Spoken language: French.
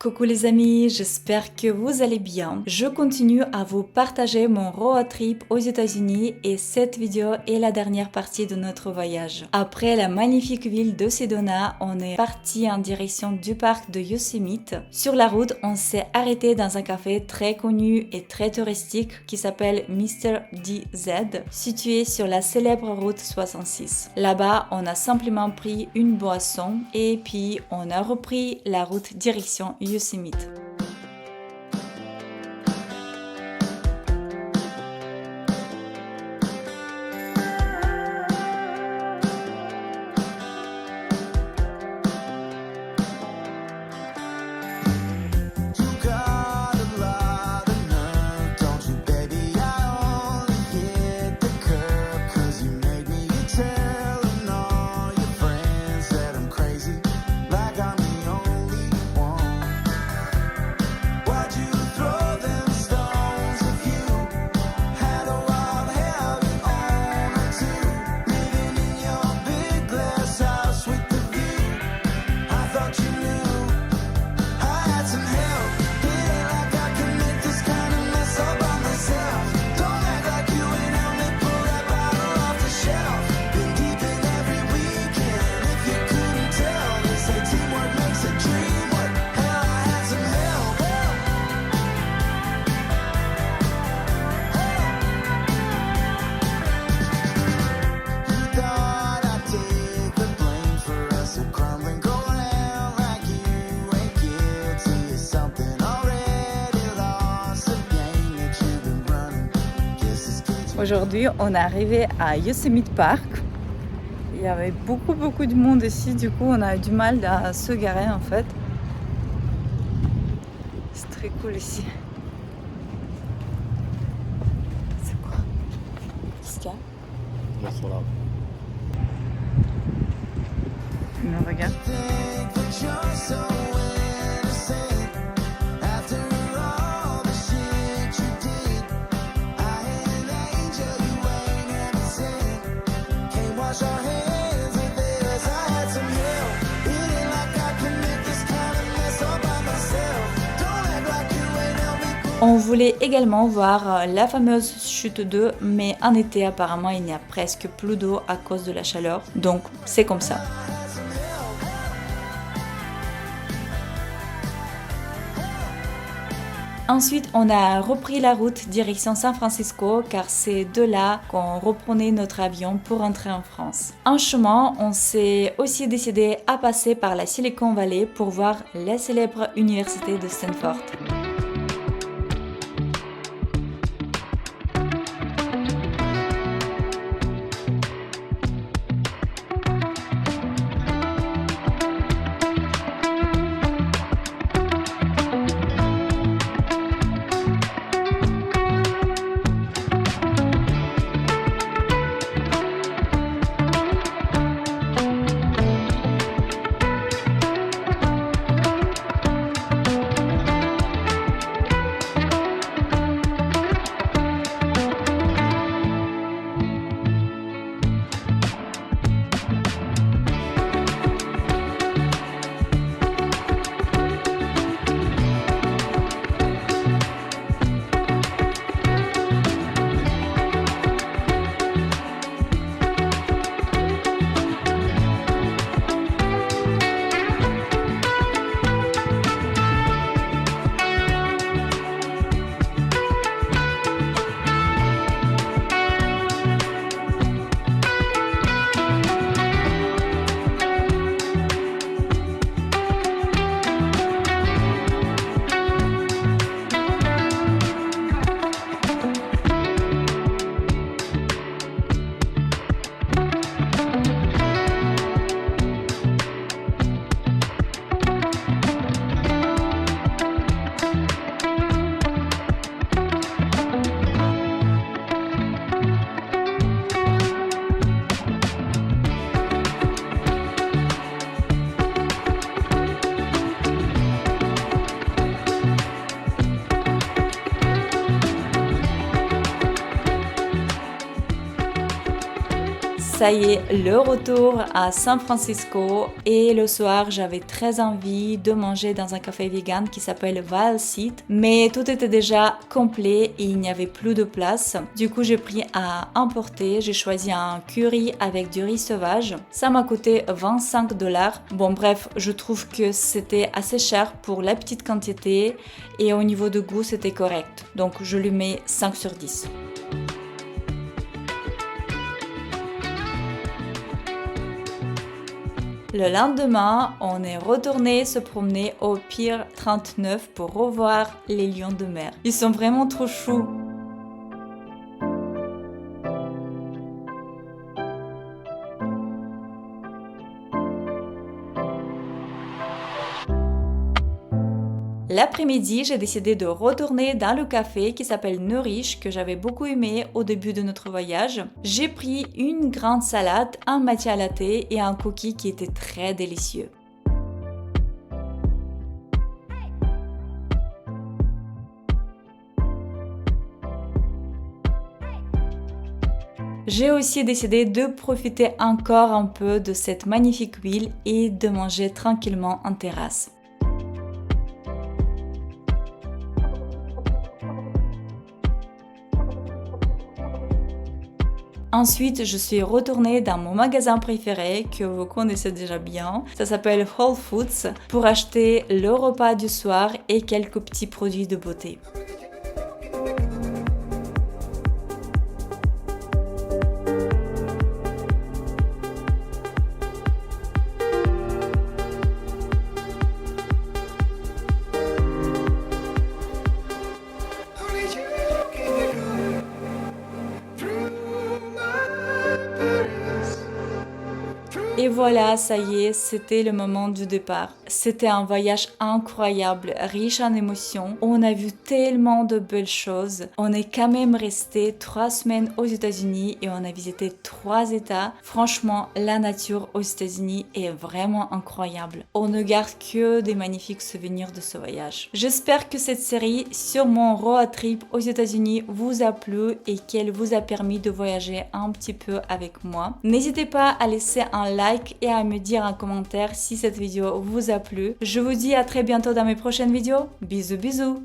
Coucou les amis, j'espère que vous allez bien. Je continue à vous partager mon road trip aux États-Unis et cette vidéo est la dernière partie de notre voyage. Après la magnifique ville de Sedona, on est parti en direction du parc de Yosemite. Sur la route, on s'est arrêté dans un café très connu et très touristique qui s'appelle Mr. DZ, situé sur la célèbre route 66. Là-bas, on a simplement pris une boisson et puis on a repris la route direction Yosemite. Aujourd'hui, on est arrivé à Yosemite Park. Il y avait beaucoup de monde ici, du coup on a eu du mal à se garer en fait. C'est très cool ici. C'est quoi? Qu'est-ce qu'il y a? Ils sont là. Non, regarde. On voulait également voir la fameuse chute d'eau, mais en été apparemment il n'y a presque plus d'eau à cause de la chaleur, donc c'est comme ça. Ensuite, on a repris la route direction San Francisco car c'est de là qu'on reprenait notre avion pour rentrer en France. En chemin, on s'est aussi décidé à passer par la Silicon Valley pour voir la célèbre université de Stanford. Ça y est, le retour à San Francisco et le soir j'avais très envie de manger dans un café vegan qui s'appelle Wild Seed, mais tout était déjà complet et il n'y avait plus de place. Du coup j'ai pris à emporter, j'ai choisi un curry avec du riz sauvage. Ça m'a coûté 25 $. Bon bref, je trouve que c'était assez cher pour la petite quantité et au niveau de goût c'était correct. Donc je lui mets 5 sur 10. Le lendemain, on est retourné se promener au Pier 39 pour revoir les lions de mer. Ils sont vraiment trop choux. L'après-midi, j'ai décidé de retourner dans le café qui s'appelle Nourish, que j'avais beaucoup aimé au début de notre voyage. J'ai pris une grande salade, un matcha latte et un cookie qui était très délicieux. J'ai aussi décidé de profiter encore un peu de cette magnifique ville et de manger tranquillement en terrasse. Ensuite, je suis retournée dans mon magasin préféré que vous connaissez déjà bien. Ça s'appelle Whole Foods pour acheter le repas du soir et quelques petits produits de beauté. Et voilà, ça y est, c'était le moment du départ. C'était un voyage incroyable, riche en émotions. On a vu tellement de belles choses. On est quand même resté 3 semaines aux États-Unis et on a visité 3 États. Franchement, la nature aux États-Unis est vraiment incroyable. On ne garde que des magnifiques souvenirs de ce voyage. J'espère que cette série sur mon road trip aux États-Unis vous a plu et qu'elle vous a permis de voyager un petit peu avec moi. N'hésitez pas à laisser un like et à me dire en commentaire si cette vidéo vous a plu. Je vous dis à très bientôt dans mes prochaines vidéos. Bisous bisous.